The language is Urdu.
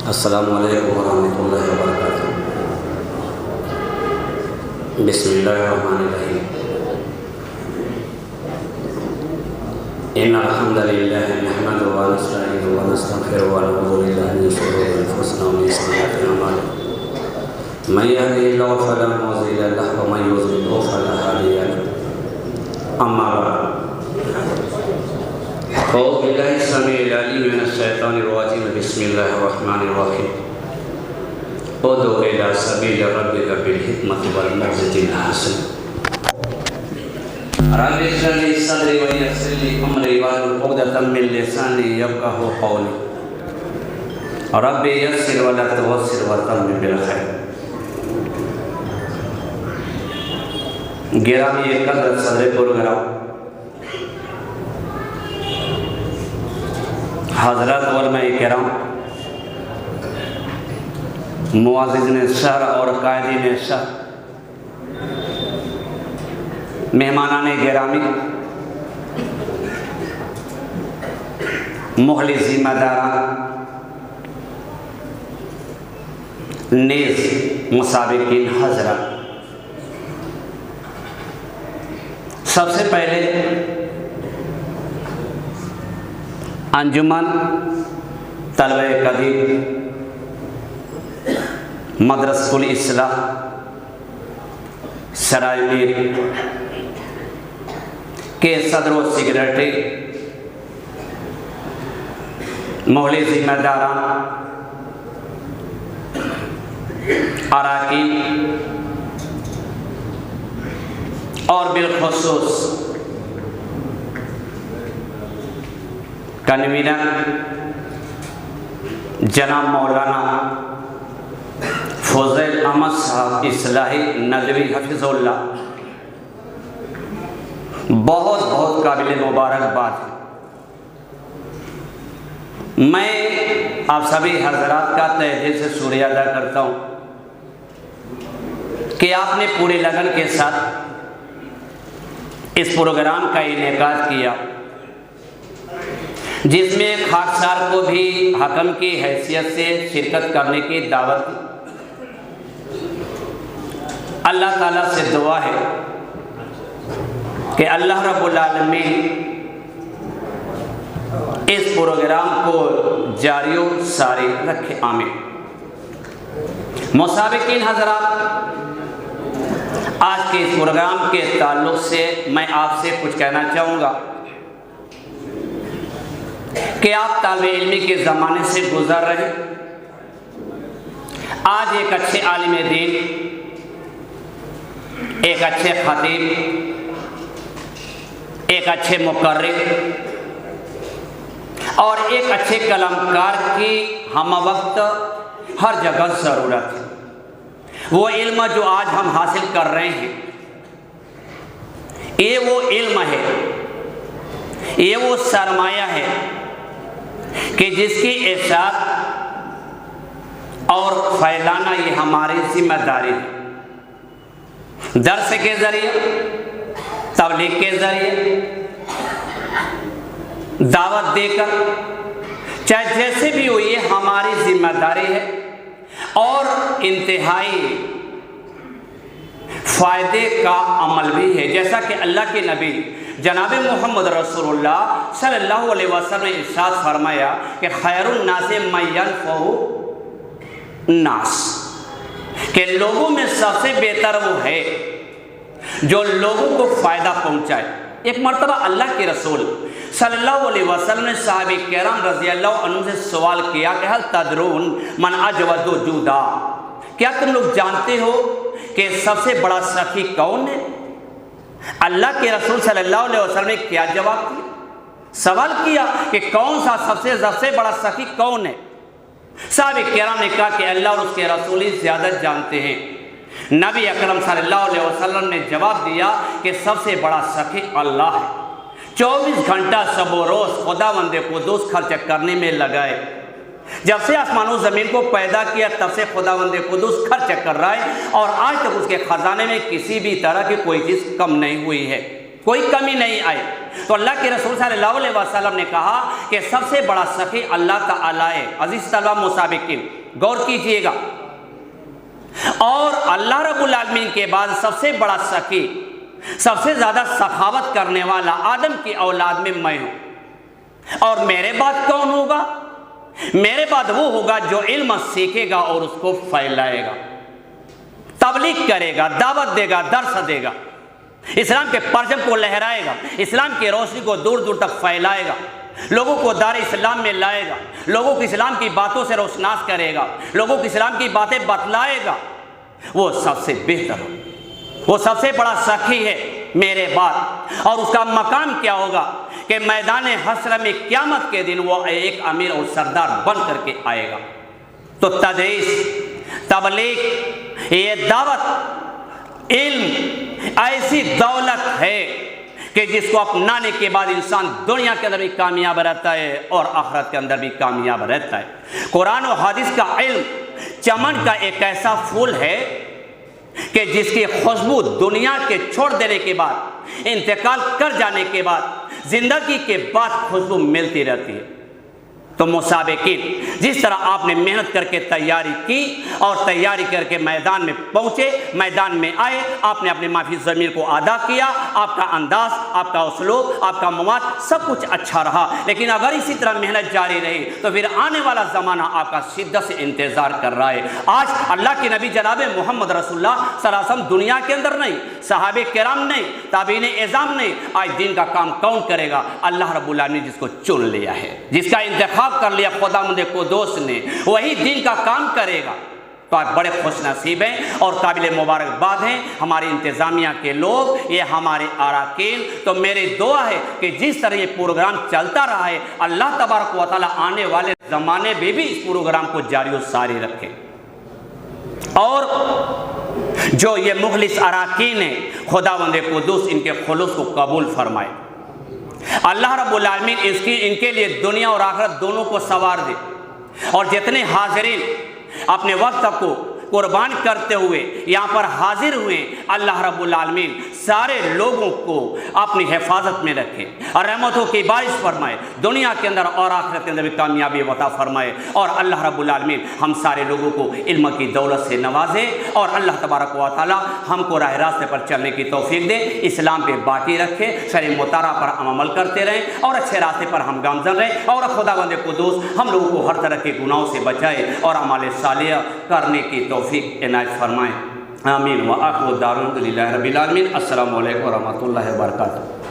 السلام علیکم ورحمۃ اللہ وبرکاتہ۔ بسم اللہ الرحمن الرحیم۔ ان الحمد للہ نحمدہ ونستعینہ ونستغفرہ ونعوذ باللہ من شرور انفسنا ومن سیئات اعمالنا من یهده اللہ فلا مضل له ومن یضلل فلا هادی له۔ اما بعد، اعوذ باللہ السمیع العلیم من الشیطان الرجیم، بسم اللہ الرحمن الرحیم۔ ادع الی سبیل ربک بالحکمۃ والموعظۃ الحسنہ۔ رب اشرح لی صدری ویسر لی امری واحلل عقدۃ من لسانی یفقہوا قولی۔ رب یسر ولا تعسر وتمم بالخیر۔ گرامی قدر صدر پروگرام حضرات علماء کرام، معززین شہر اور قائدین شہر، مہمانان گرامی، مخلص ذمہ داران، نیز مسابقین حضرات، سب سے پہلے انجمن طلبہ قدیم مدرسۃ الاصلاح سرائے میر کے صدر و سیکریٹری، محلی ذمہ داران، اراکین اور بالخصوص کنوینر جناب مولانا فضیل احمد صاحب اصلاحی ندوی حفظ اللہ، بہت بہت قابل مبارکباد ہے۔ میں آپ سبھی حضرات کا تہہ دل سے شکریہ ادا کرتا ہوں کہ آپ نے پوری لگن کے ساتھ اس پروگرام کا انعقاد کیا، جس میں خاکسار کو بھی حکم کی حیثیت سے شرکت کرنے کی دعوت دی۔ اللہ تعالیٰ سے دعا ہے کہ اللہ رب العالمین اس پروگرام کو جاری و ساری رکھے، آمین۔ مسابقین حضرات، آج کے اس پروگرام کے تعلق سے میں آپ سے کچھ کہنا چاہوں گا کہ آپ طالب علمی کے زمانے سے گزر رہے، آج ایک اچھے عالم دین، ایک اچھے خطیب، ایک اچھے مقرر اور ایک اچھے قلمکار کی ہم وقت ہر جگہ ضرورت ہے۔ وہ علم جو آج ہم حاصل کر رہے ہیں، یہ وہ علم ہے، یہ وہ سرمایہ ہے کہ جس کی ارشاد اور پھیلانا یہ ہماری ذمہ داری ہے۔ درس کے ذریعے، تبلیغ کے ذریعے، دعوت دے کر، چاہے جیسے بھی ہو، یہ ہماری ذمہ داری ہے اور انتہائی فائدے کا عمل بھی ہے، جیسا کہ اللہ کے نبی جناب محمد رسول اللہ صلی اللہ علیہ وسلم نے ارشاد فرمایا کہ خیر الناس من ینفع الناس، کہ لوگوں میں سب سے بہتر وہ ہے جو لوگوں کو فائدہ پہنچائے۔ ایک مرتبہ اللہ کے رسول صلی اللہ علیہ وسلم نے صحابہ کرام رضی اللہ عنہ سے سوال کیا کہ هل تدرون من اجود جودا، کیا تم لوگ جانتے ہو کہ سب سے بڑا سخی کون ہے؟ اللہ کے رسول صلی اللہ علیہ وسلم نے کیا جواب دیا؟ سوال کیا کہ کون سا سب سے بڑا سخی کون ہے؟ صحابہ کرام نے کہا کہ اللہ اور اس کے رسول ہی زیادہ جانتے ہیں۔ نبی اکرم صلی اللہ علیہ وسلم نے جواب دیا کہ سب سے بڑا سخی اللہ ہے، 24 گھنٹہ شب و روز خداوند قدوس خرچ کرنے میں لگائے۔ جب سے آسمان و زمین کو پیدا کیا تب سے خداوند قدوس خرچ کر رہا ہے، اور آج تک اس کے خزانے میں کسی بھی طرح کی کوئی چیز کم نہیں ہوئی ہے، کوئی کمی نہیں آئی۔ تو اللہ کے رسول صلی اللہ علیہ وسلم نے کہا کہ سب سے بڑا سخی اللہ تعالیٰ ہے۔ عزیز طلبہ مسابقین غور کیجئے گا، اور اللہ رب العالمین کے بعد سب سے بڑا سخی، سب سے زیادہ سخاوت کرنے والا آدم کی اولاد میں میں ہوں۔ اور میرے بعد کون ہوگا؟ میرے بعد وہ ہوگا جو علم سیکھے گا اور اس کو پھیلائے گا، تبلیغ کرے گا، دعوت دے گا، درس دے گا، اسلام کے پرچم کو لہرائے گا، اسلام کی روشنی کو دور دور تک پھیلائے گا، لوگوں کو دار اسلام میں لائے گا، لوگوں کو اسلام کی باتوں سے روشناس کرے گا، لوگوں کو اسلام کی باتیں بتلائے گا، وہ سب سے بہتر ہو، وہ سب سے بڑا سخی ہے میرے بعد۔ اور اس کا مقام کیا ہوگا کہ میدان حشر میں قیامت کے دن وہ ایک امیر اور سردار بن کر کے آئے گا۔ تو تدریس، تبلیغ، یہ دعوت، علم ایسی دولت ہے کہ جس کو اپنانے کے بعد انسان دنیا کے اندر بھی کامیاب رہتا ہے اور آخرت کے اندر بھی کامیاب رہتا ہے۔ قرآن و حدیث کا علم چمن کا ایک ایسا پھول ہے کہ جس کی خوشبو دنیا کے چھوڑ دینے کے بعد، انتقال کر جانے کے بعد، زندگی کے بعد خوشبو ملتی رہتی ہے۔ تو مسابقین، جس طرح آپ نے محنت کر کے تیاری کی اور تیاری کر کے میدان میں پہنچے، میدان میں آئے، آپ نے اپنے معافی ضمیر کو ادا کیا، آپ کا انداز، آپ کا اسلوب، آپ کا مواد سب کچھ اچھا رہا، لیکن اگر اسی طرح محنت جاری رہی تو پھر آنے والا زمانہ آپ کا شدت سے انتظار کر رہا ہے۔ آج اللہ کے نبی جناب محمد رسول اللہ صلی اللہ علیہ وسلم دنیا کے اندر نہیں، صحابہ کرام نہیں، تابعین اعظام نہیں، آج دین کا کام کون کرے گا؟ اللہ رب العالمین جس کو چن لیا ہے، جس کا انتخاب کر لیا خداوند قدوس نے، وہی دین کا کام کرے گا۔ تو آپ بڑے خوش نصیب ہیں اور قابل مبارکباد ہیں ہماری انتظامیہ کے لوگ، یہ ہمارے اراکین۔ تو میری دعا ہے کہ جس طرح یہ پروگرام چلتا رہا ہے، اللہ تبارک و تعالی آنے والے زمانے میں بھی اس پروگرام کو جاری و ساری رکھے، اور جو یہ مخلص اراکین ہیں خداوند قدوس ان کے خلوص کو قبول فرمائے۔ اللہ رب العالمین ان کے لیے دنیا اور آخرت دونوں کو سوار دے، اور جتنے حاضرین اپنے وقت کو قربان کرتے ہوئے یہاں پر حاضر ہوئے، اللہ رب العالمین سارے لوگوں کو اپنی حفاظت میں رکھے اور رحمتوں کی بارش فرمائے، دنیا کے اندر اور آخرت کے اندر بھی کامیابی عطا فرمائے، اور اللہ رب العالمین ہم سارے لوگوں کو علم کی دولت سے نوازے، اور اللہ تبارک و تعالی ہم کو راہ راستے پر چلنے کی توفیق دے، اسلام پہ باقی رکھے، شرع مطالعہ پر ہم عمل کرتے رہیں اور اچھے راستے پر ہم گامزن رہیں، اور خداوند قدوس ہم لوگوں کو ہر طرح کے گناہوں سے بچائے اور اعمال صالحہ کرنے کی توفیق عنایت فرمائے۔ آمین۔ وآخر دعوانا الحمد للہ رب العالمین۔ السلام علیکم ورحمۃ اللہ وبرکاتہ۔